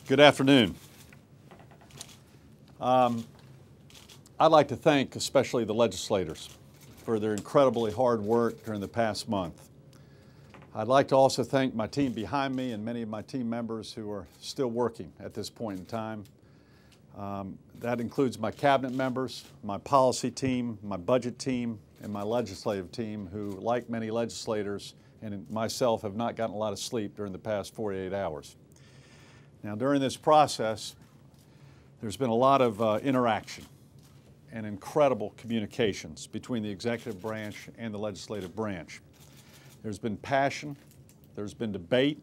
Good afternoon. I'd like to thank especially the legislators for their incredibly hard work during the past month. I'd like to also thank my team behind me and many of my team members who are still working at this point in time. That includes my cabinet members, my policy team, my budget team, and my legislative team who, like many legislators and myself, have not gotten a lot of sleep during the past 48 hours. Now, during this process, there's been a lot of interaction and incredible communications between the executive branch and the legislative branch. There's been passion, there's been debate,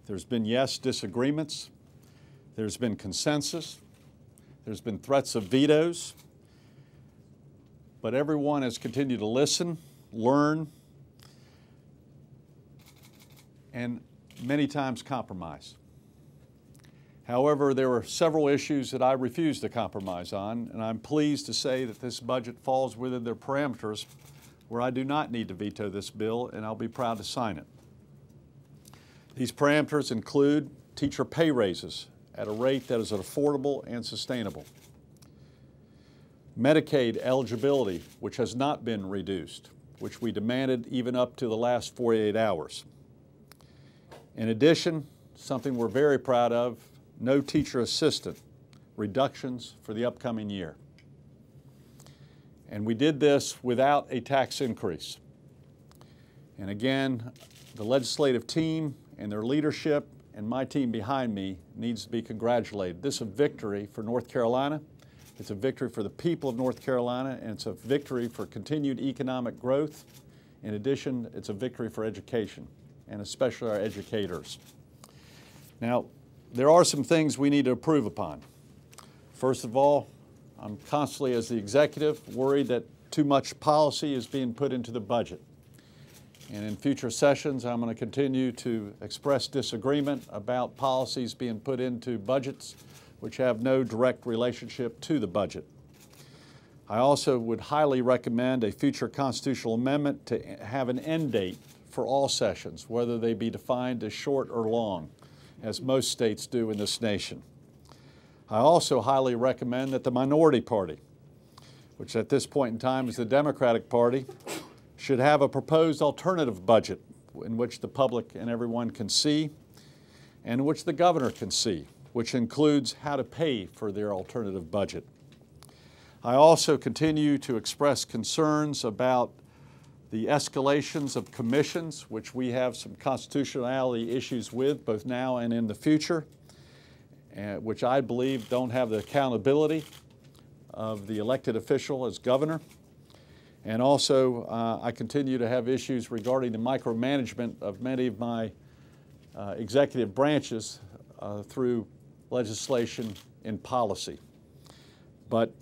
there's been, yes, disagreements, there's been consensus, there's been threats of vetoes, but everyone has continued to listen, learn, and many times compromise. However, there were several issues that I refused to compromise on, and I'm pleased to say that this budget falls within their parameters where I do not need to veto this bill, and I'll be proud to sign it. These parameters include teacher pay raises at a rate that is affordable and sustainable, Medicaid eligibility, which has not been reduced, which we demanded even up to the last 48 hours. In addition, something we're very proud of, no teacher assistant reductions for the upcoming year. And we did this without a tax increase. And again, the legislative team and their leadership and my team behind me needs to be congratulated. This is a victory for North Carolina. It's a victory for the people of North Carolina, and it's a victory for continued economic growth. In addition, it's a victory for education, and especially our educators. Now, there are some things we need to improve upon. First of all, I'm constantly, as the executive, worried that too much policy is being put into the budget. And in future sessions, I'm going to continue to express disagreement about policies being put into budgets which have no direct relationship to the budget. I also would highly recommend a future constitutional amendment to have an end date for all sessions, whether they be defined as short or long, as most states do in this nation. I also highly recommend that the minority party, which at this point in time is the Democratic Party, should have a proposed alternative budget in which the public and everyone can see, and which the governor can see, which includes how to pay for their alternative budget. I also continue to express concerns about the escalations of commissions, which we have some constitutionality issues with both now and in the future, which I believe don't have the accountability of the elected official as governor. And also, I continue to have issues regarding the micromanagement of many of my executive branches through legislation and policy. But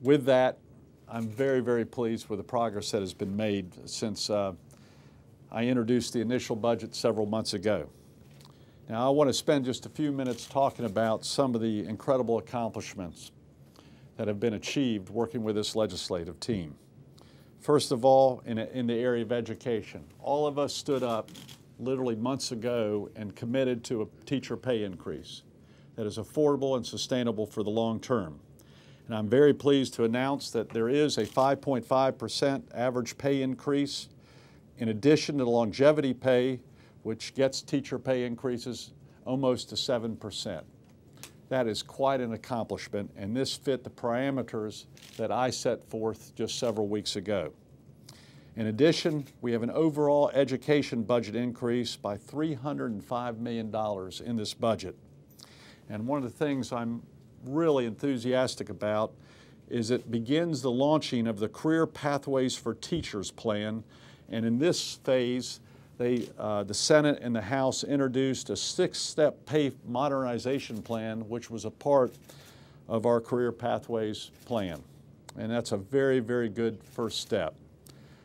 with that, I'm very, very pleased with the progress that has been made since I introduced the initial budget several months ago. Now, I want to spend just a few minutes talking about some of the incredible accomplishments that have been achieved working with this legislative team. First of all, in the area of education, all of us stood up literally months ago and committed to a teacher pay increase that is affordable and sustainable for the long term. And I'm very pleased to announce that there is a 5.5% average pay increase in addition to the longevity pay, which gets teacher pay increases almost to 7%. That is quite an accomplishment, and this fit the parameters that I set forth just several weeks ago. In addition, we have an overall education budget increase by $305 million in this budget. And one of the things I'm really enthusiastic about is it begins the launching of the Career Pathways for Teachers plan. And in this phase, the Senate and the House introduced a 6-step pay modernization plan, which was a part of our Career Pathways plan. And that's a very, very good first step.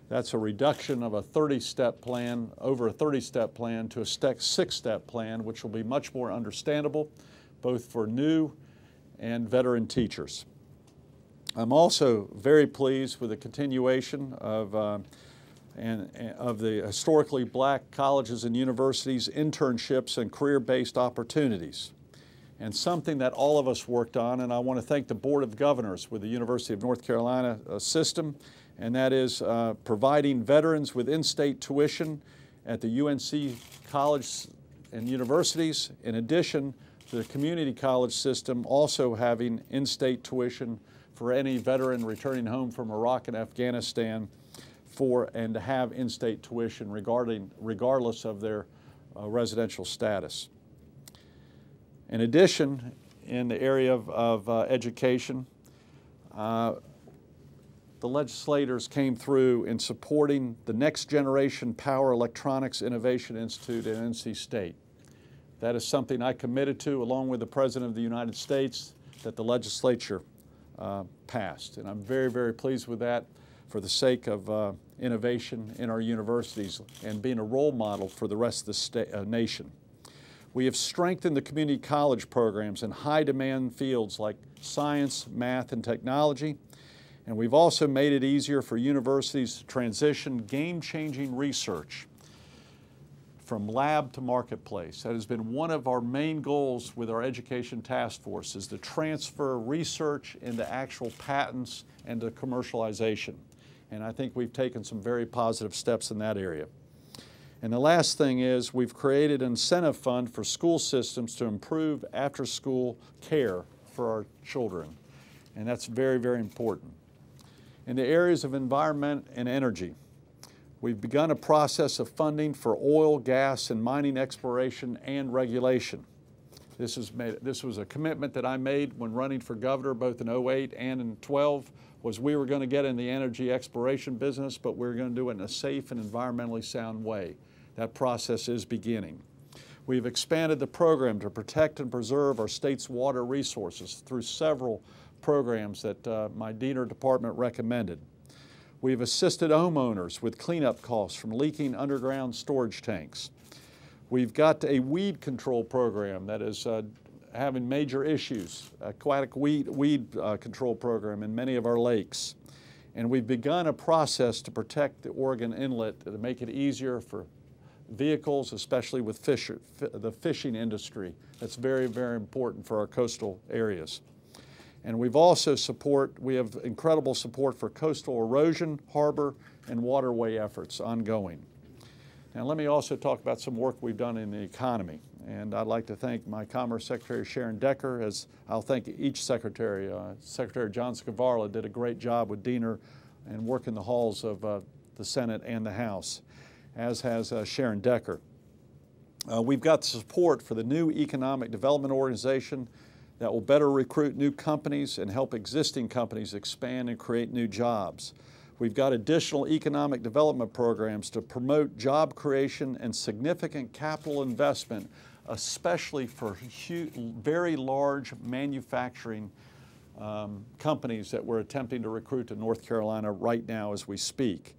That's a reduction of a 30-step plan, over a 30-step plan, to a 6-step plan, which will be much more understandable, both for new and veteran teachers. I'm also very pleased with the continuation of the historically black colleges and universities, internships, and career-based opportunities. and something that all of us worked on, and I want to thank the Board of Governors with the University of North Carolina system, and that is providing veterans with in-state tuition at the UNC college and universities, in addition to the community college system also having in-state tuition for any veteran returning home from Iraq and Afghanistan and to have in-state tuition regardless of their residential status. In addition, in the area of education, the legislators came through in supporting the Next Generation Power Electronics Innovation Institute at NC State. That is something I committed to along with the President of the United States that the legislature passed. And I'm very, very pleased with that for the sake of innovation in our universities and being a role model for the rest of the nation. We have strengthened the community college programs in high-demand fields like science, math, and technology. And we've also made it easier for universities to transition game-changing research from lab to marketplace. That has been one of our main goals with our education task force, is to transfer research into actual patents and to commercialization. And I think we've taken some very positive steps in that area. And the last thing is we've created an incentive fund for school systems to improve after-school care for our children. And that's very, very important. In the areas of environment and energy, we've begun a process of funding for oil, gas, and mining exploration and regulation. This was a commitment that I made when running for governor both in '08 and in '12, was we were going to get in the energy exploration business, but we were going to do it in a safe and environmentally sound way. That process is beginning. We've expanded the program to protect and preserve our state's water resources through several programs that my Diener department recommended. We've assisted homeowners with cleanup costs from leaking underground storage tanks. We've got a weed control program that is having major issues, aquatic weed control program in many of our lakes. And we've begun a process to protect the Oregon Inlet to make it easier for vehicles, especially with the fishing industry. That's very, very important for our coastal areas. And we have incredible support for coastal erosion, harbor, and waterway efforts ongoing. Now let me also talk about some work we've done in the economy. And I'd like to thank my Commerce Secretary Sharon Decker, as I'll thank each secretary. Secretary John Scavarla did a great job with Diener and working the halls of the Senate and the House, as has Sharon Decker. We've got support for the new Economic Development Organization that will better recruit new companies and help existing companies expand and create new jobs. We've got additional economic development programs to promote job creation and significant capital investment, especially for very large manufacturing companies that we're attempting to recruit to North Carolina right now as we speak.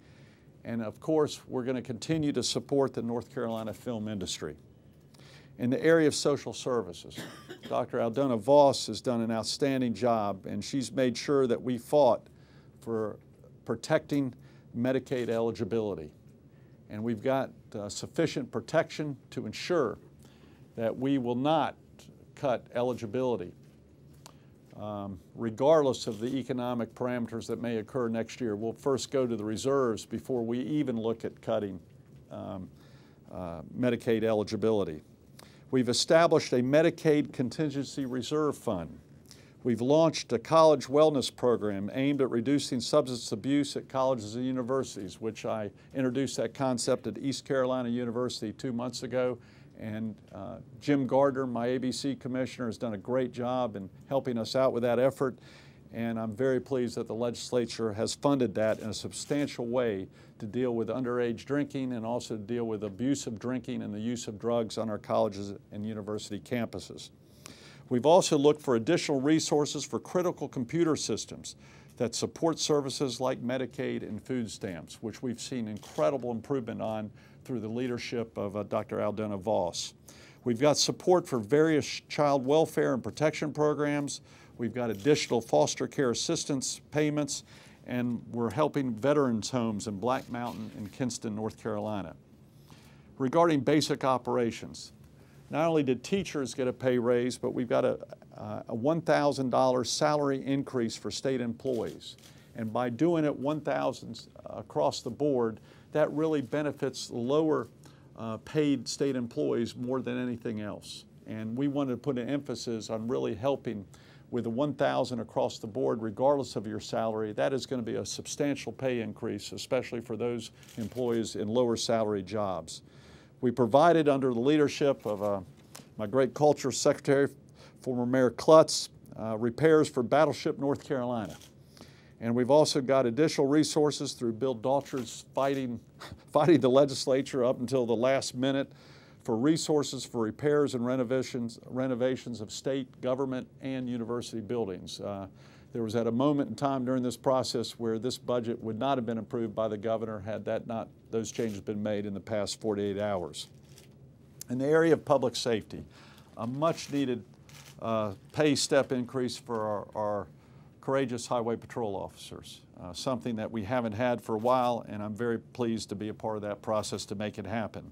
And of course, we're going to continue to support the North Carolina film industry. In the area of social services, Dr. Aldona Voss has done an outstanding job, and she's made sure that we fought for protecting Medicaid eligibility. And we've got sufficient protection to ensure that we will not cut eligibility, regardless of the economic parameters that may occur next year. We'll first go to the reserves before we even look at cutting Medicaid eligibility. We've established a Medicaid Contingency Reserve Fund. We've launched a college wellness program aimed at reducing substance abuse at colleges and universities, which I introduced that concept at East Carolina University 2 months ago. And Jim Gardner, my ABC commissioner, has done a great job in helping us out with that effort. And I'm very pleased that the legislature has funded that in a substantial way to deal with underage drinking and also to deal with abusive drinking and the use of drugs on our colleges and university campuses. We've also looked for additional resources for critical computer systems that support services like Medicaid and food stamps, which we've seen incredible improvement on through the leadership of Dr. Aldona Voss. We've got support for various child welfare and protection programs. We've got additional foster care assistance payments, and we're helping veterans' homes in Black Mountain and Kinston, North Carolina. Regarding basic operations, not only did teachers get a pay raise, but we've got a $1,000 salary increase for state employees. And by doing it $1,000 across the board, that really benefits the lower paid state employees more than anything else. And we wanted to put an emphasis on really helping with the $1,000 across the board, regardless of your salary. That is going to be a substantial pay increase, especially for those employees in lower salary jobs. We provided, under the leadership of my great culture secretary, former Mayor Klutz, repairs for Battleship North Carolina. And we've also got additional resources through Bill Daughtry's fighting the legislature up until the last minute for resources for repairs and renovations of state, government, and university buildings. There was at a moment in time during this process where this budget would not have been approved by the governor had those changes been made in the past 48 hours. In the area of public safety, a much needed pay step increase for our courageous highway patrol officers, something that we haven't had for a while, and I'm very pleased to be a part of that process to make it happen.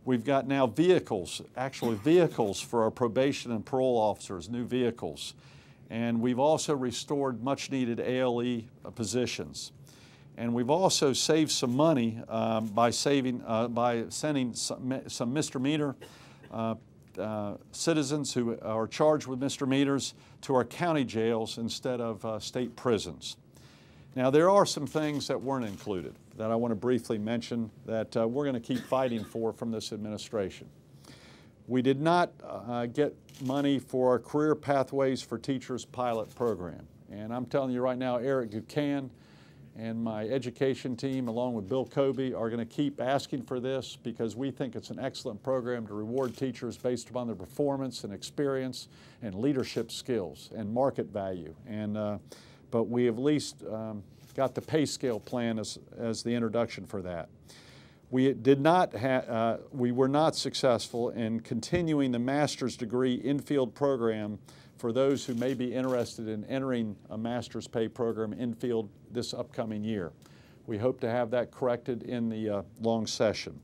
We've got now vehicles, actually vehicles for our probation and parole officers, new vehicles. And we've also restored much needed ALE positions. And we've also saved some money by sending some misdemeanor citizens who are charged with misdemeanors to our county jails instead of state prisons. Now, there are some things that weren't included that I want to briefly mention that we're going to keep fighting for from this administration. We did not get money for our Career Pathways for Teachers pilot program. And I'm telling you right now, Eric Buchanan and my education team, along with Bill Kobe, are going to keep asking for this because we think it's an excellent program to reward teachers based upon their performance and experience and leadership skills and market value. And, but we have at least got the pay scale plan as the introduction for that. We were not successful in continuing the master's degree in-field program for those who may be interested in entering a master's pay program in-field this upcoming year. We hope to have that corrected in the long session.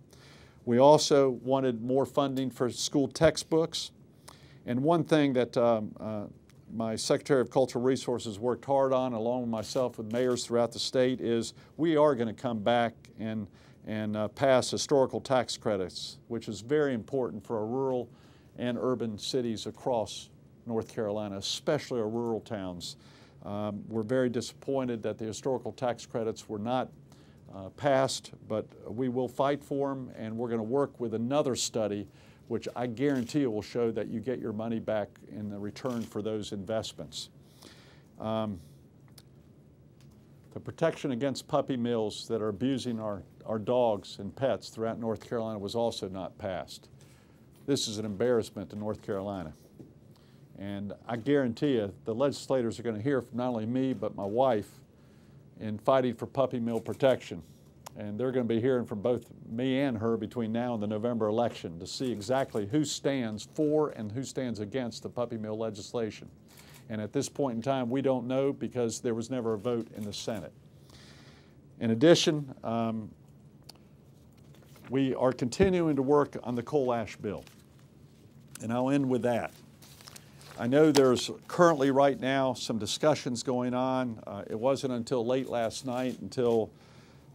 We also wanted more funding for school textbooks. And one thing that my Secretary of Cultural Resources worked hard on, along with myself with mayors throughout the state, is we are going to come back and pass historical tax credits, which is very important for our rural and urban cities across North Carolina, especially our rural towns. We're very disappointed that the historical tax credits were not passed, but we will fight for them, and we're going to work with another study which I guarantee will show that you get your money back in the return for those investments. The protection against puppy mills that are abusing our dogs and pets throughout North Carolina was also not passed. This is an embarrassment to North Carolina. And I guarantee you the legislators are going to hear from not only me but my wife in fighting for puppy mill protection. And they're going to be hearing from both me and her between now and the November election to see exactly who stands for and who stands against the puppy mill legislation. And at this point in time, we don't know because there was never a vote in the Senate. In addition, we are continuing to work on the coal ash bill. And I'll end with that. I know there's currently right now some discussions going on. It wasn't until late last night until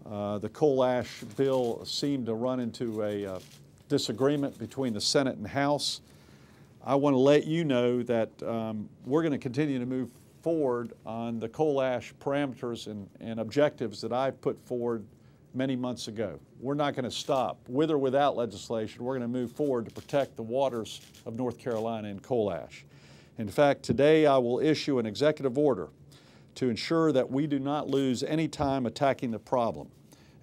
the coal ash bill seemed to run into a disagreement between the Senate and House. I want to let you know that we're going to continue to move forward on the coal ash parameters and objectives that I put forward many months ago. We're not going to stop. With or without legislation, we're going to move forward to protect the waters of North Carolina in coal ash. In fact, today I will issue an executive order to ensure that we do not lose any time attacking the problem.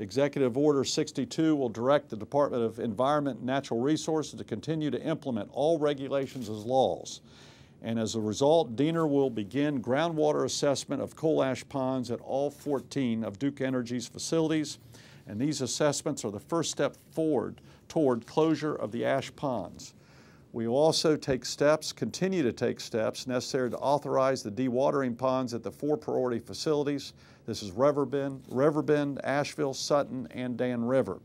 Executive Order 62 will direct the Department of Environment and Natural Resources to continue to implement all regulations as laws. And as a result, DENR will begin groundwater assessment of coal ash ponds at all 14 of Duke Energy's facilities. And these assessments are the first step forward toward closure of the ash ponds. We will also continue to take steps necessary to authorize the dewatering ponds at the 4 priority facilities. This is Riverbend, Asheville, Sutton, and Dan River.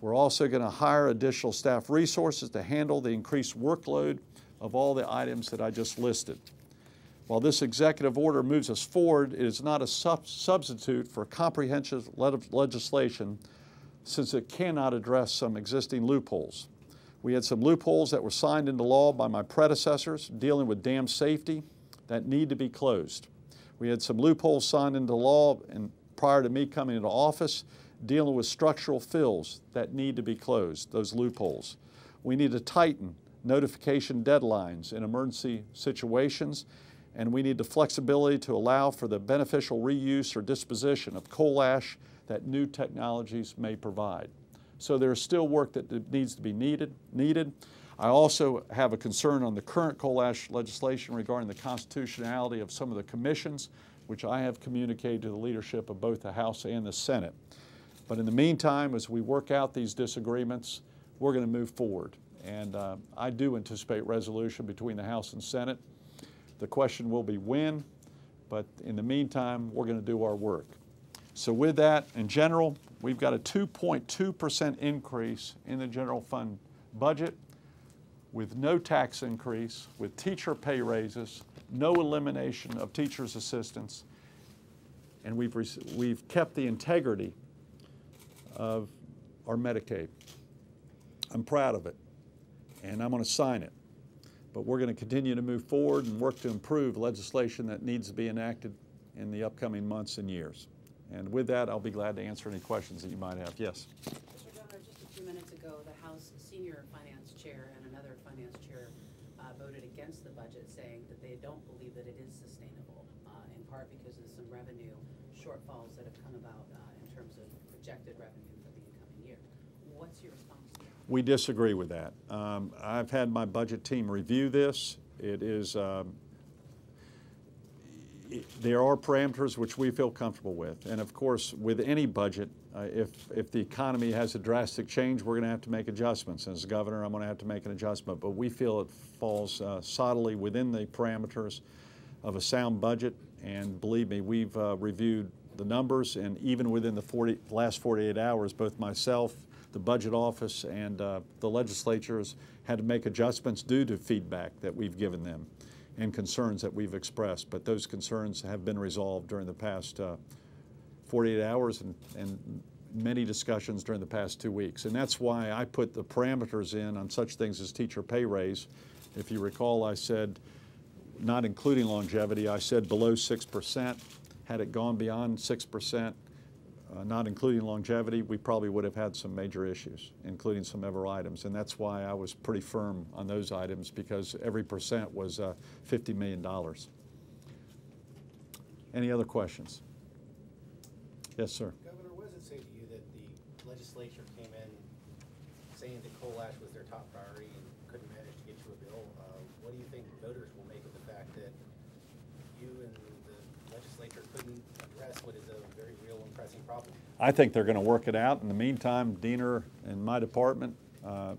We're also going to hire additional staff resources to handle the increased workload of all the items that I just listed. While this executive order moves us forward, it is not a substitute for comprehensive legislation, since it cannot address some existing loopholes. We had some loopholes that were signed into law by my predecessors dealing with dam safety that need to be closed. We had some loopholes signed into law and prior to me coming into office dealing with structural fills that need to be closed, those loopholes. We need to tighten notification deadlines in emergency situations, and we need the flexibility to allow for the beneficial reuse or disposition of coal ash that new technologies may provide. So there's still work that needs to be needed. I also have a concern on the current coal ash legislation regarding the constitutionality of some of the commissions, which I have communicated to the leadership of both the House and the Senate. But in the meantime, as we work out these disagreements, we're going to move forward. And I do anticipate resolution between the House and Senate. The question will be when, but in the meantime, we're going to do our work. So with that, in general, we've got a 2.2% increase in the general fund budget with no tax increase, with teacher pay raises, no elimination of teachers' assistants, and we've kept the integrity of our Medicaid. I'm proud of it, and I'm going to sign it. But we're going to continue to move forward and work to improve legislation that needs to be enacted in the upcoming months and years. And with that, I'll be glad to answer any questions that you might have. Yes? Mr. Governor, just a few minutes ago, the House senior finance chair and another finance chair voted against the budget, saying that they don't believe that it is sustainable, in part because of some revenue shortfalls that have come about in terms of projected revenue for the incoming year. What's your response to that? We disagree with that. I've had my budget team review this. It is there are parameters which we feel comfortable with. And of course, with any budget, if the economy has a drastic change, we're going to have to make adjustments. As governor, I'm going to have to make an adjustment. But we feel it falls solidly within the parameters of a sound budget. And believe me, we've reviewed the numbers, and even within the last 48 hours, both myself, the budget office, and the legislatures had to make adjustments due to feedback that we've given them and concerns that we've expressed. But those concerns have been resolved during the past 48 hours and many discussions during the past 2 weeks. And that's why I put the parameters in on such things as teacher pay raise. If you recall, I said, not including longevity, I said below 6%. Had it gone beyond 6%, not including longevity, we probably would have had some major issues, including some other items. And that's why I was pretty firm on those items, because every percent was $50 million. Any other questions? Yes, sir. Governor, what does it say to you that the legislature came in saying that coal ash was their top priority and couldn't manage to get you a bill? What do you think voters will make of the fact that you and the legislature couldn't address what is a very real and pressing problem? I think they're going to work it out. In the meantime, Diener and my department, the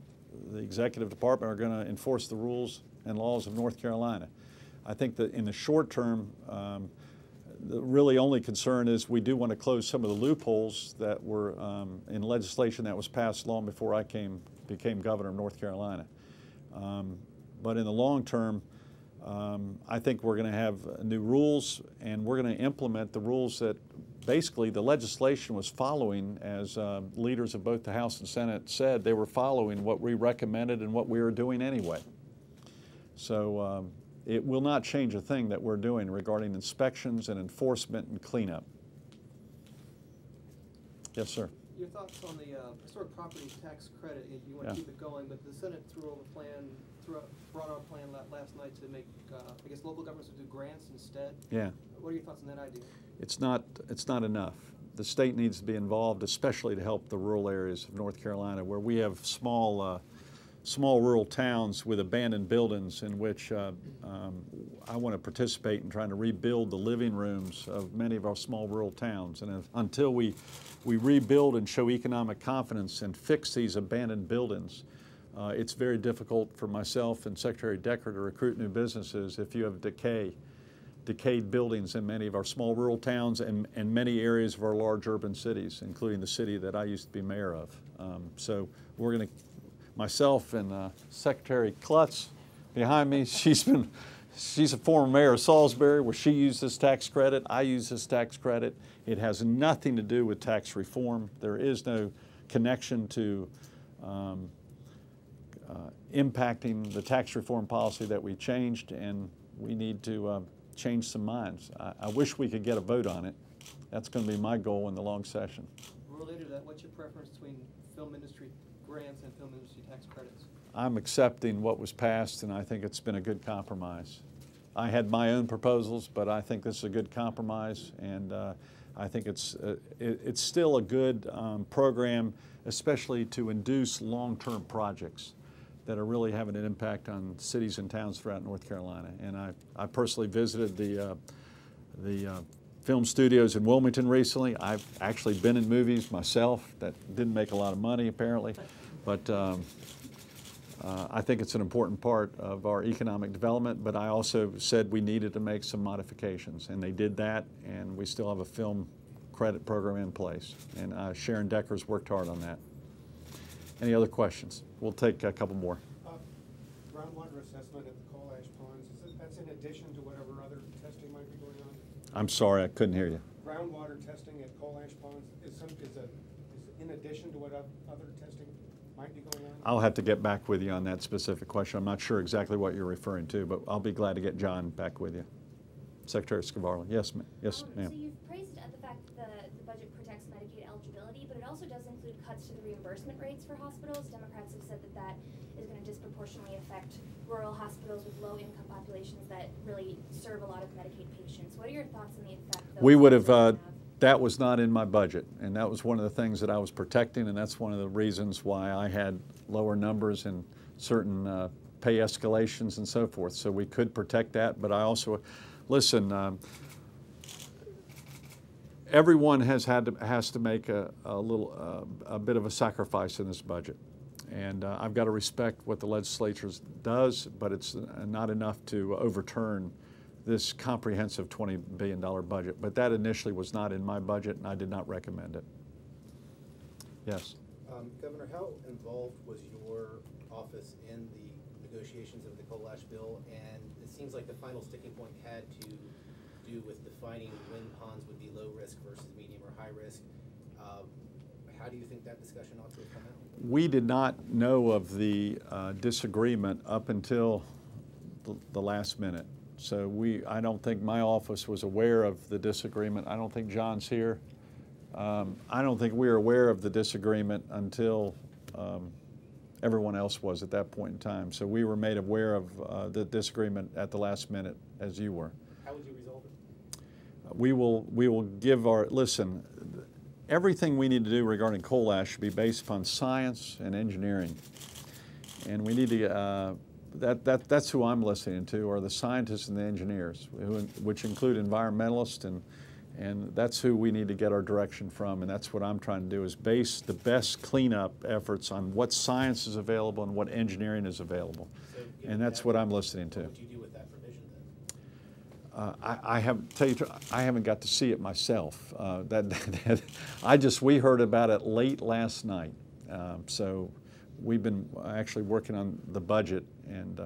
executive department, are going to enforce the rules and laws of North Carolina. I think that in the short term, the really only concern is we do want to close some of the loopholes that were in legislation that was passed long before I became governor of North Carolina. But in the long term, I think we're going to have new rules, and we're going to implement the rules that basically the legislation was following, as leaders of both the House and Senate said. They were following what we recommended and what we were doing anyway. So it will not change a thing that we're doing regarding inspections and enforcement and cleanup. Yes, sir. Your thoughts on the historic property tax credit? You want to keep it going, but the Senate brought out a plan last night to make, I guess, local governments would do grants instead. Yeah. What are your thoughts on that idea? It's not enough. The state needs to be involved, especially to help the rural areas of North Carolina, where we have small rural towns with abandoned buildings in which I want to participate in trying to rebuild the living rooms of many of our small rural towns. And until we rebuild and show economic confidence and fix these abandoned buildings, it's very difficult for myself and Secretary Decker to recruit new businesses if you have decay decayed buildings in many of our small rural towns and many areas of our large urban cities, including the city that I used to be mayor of. So we're going to, myself and Secretary Klutz behind me, she's a former mayor of Salisbury, where she used this tax credit. I use this tax credit. It has nothing to do with tax reform. There is no connection to impacting the tax reform policy that we changed, and we need to change some minds. I wish we could get a vote on it. That's going to be my goal in the long session. Related to that, what's your preference between film industry grants and film industry tax credits? I'm accepting what was passed, and I think it's been a good compromise. I had my own proposals, but I think this is a good compromise, and I think it's still a good program, especially to induce long-term projects that are really having an impact on cities and towns throughout North Carolina. And I personally visited the film studios in Wilmington recently. I've actually been in movies myself that didn't make a lot of money apparently, but I think it's an important part of our economic development, but I also said we needed to make some modifications, and they did that, and we still have a film credit program in place. And Sharon Decker's worked hard on that. Any other questions? We'll take a couple more. Groundwater assessment at the coal ash ponds, that's in addition to whatever other testing might be going on? I'm sorry, I couldn't hear you. Groundwater testing at coal ash ponds is in addition to what other testing might be going on? I'll have to get back with you on that specific question. I'm not sure exactly what you're referring to, but I'll be glad to get John back with you. Secretary Scavarla. Yes, ma'am. Yes, ma'am. So you've praised the fact that the budget protects Medicaid eligibility, but it also does include cuts to the reimbursement rates for hospitals. Democrats have said that that is going to disproportionately affect rural hospitals with low-income populations that really serve a lot of Medicaid patients. What are your thoughts on the effect those We would have, have? that was not in my budget, and that was one of the things that I was protecting, and that's one of the reasons why I had lower numbers and certain pay escalations and so forth. So we could protect that, but I also, listen, everyone has to make a bit of a sacrifice in this budget, and I've got to respect what the legislature does, but it's not enough to overturn this comprehensive $20 billion budget. But that initially was not in my budget, and I did not recommend it. Yes. Governor, how involved was your office in the negotiations of the coal ash bill? And it seems like the final sticking point had to do with defining when ponds would be low risk versus medium or high risk. How do you think that discussion ought to have come out? We did not know of the disagreement up until the last minute. So I don't think my office was aware of the disagreement. I don't think John's here. I don't think we were aware of the disagreement until everyone else was at that point in time. So we were made aware of the disagreement at the last minute, as you were. How would you resolve it? We will give our, listen, everything we need to do regarding coal ash should be based upon science and engineering. And we need to, that's who I'm listening to, are the scientists and the engineers, which include environmentalists, and that's who we need to get our direction from, and that's what I'm trying to do, is base the best cleanup efforts on what science is available and what engineering is available. So, and that's what I'm listening to. What would you do with that provision then? I haven't got to see it myself. We heard about it late last night. So we've been actually working on the budget, and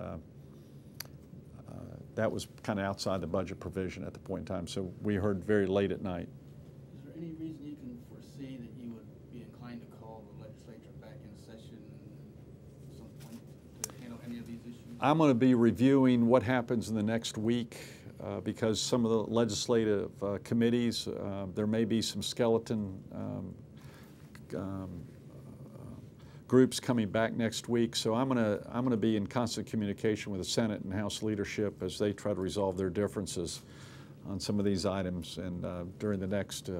that was kind of outside the budget provision at the point in time. So we heard very late at night. Is there any reason you can foresee that you would be inclined to call the legislature back in session at some point to handle any of these issues? I'm going to be reviewing what happens in the next week because some of the legislative committees, there may be some skeleton groups coming back next week. So I'm going to be in constant communication with the Senate and House leadership as they try to resolve their differences on some of these items, and during the next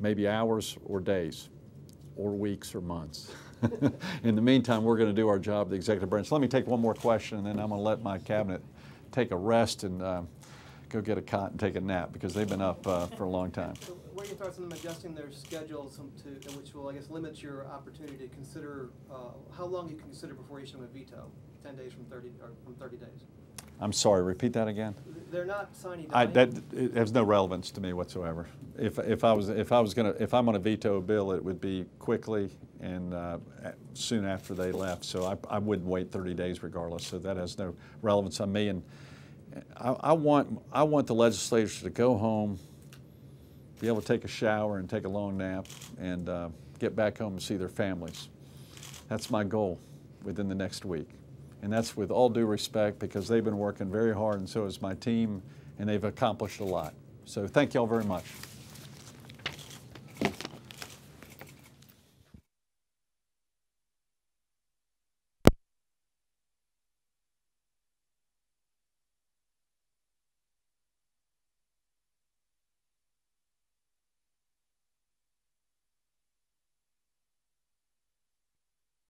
maybe hours or days or weeks or months. In the meantime, we're going to do our job at the executive branch. Let me take one more question, and then I'm going to let my cabinet take a rest and go get a cot and take a nap, because they've been up for a long time. So what are your thoughts on them adjusting their schedules which will, I guess, limit your opportunity to consider how long you can consider before issuing a veto? 10 days from 30 days. I'm sorry, repeat that again. they're not signing. It has no relevance to me whatsoever. If I'm going to veto a bill, it would be quickly and soon after they left. So I wouldn't wait 30 days regardless. So that has no relevance on me. And I want the legislators to go home, be able to take a shower and take a long nap, and get back home and see their families. That's my goal within the next week. And that's with all due respect, because they've been working very hard, and so has my team, and they've accomplished a lot. So thank y'all very much.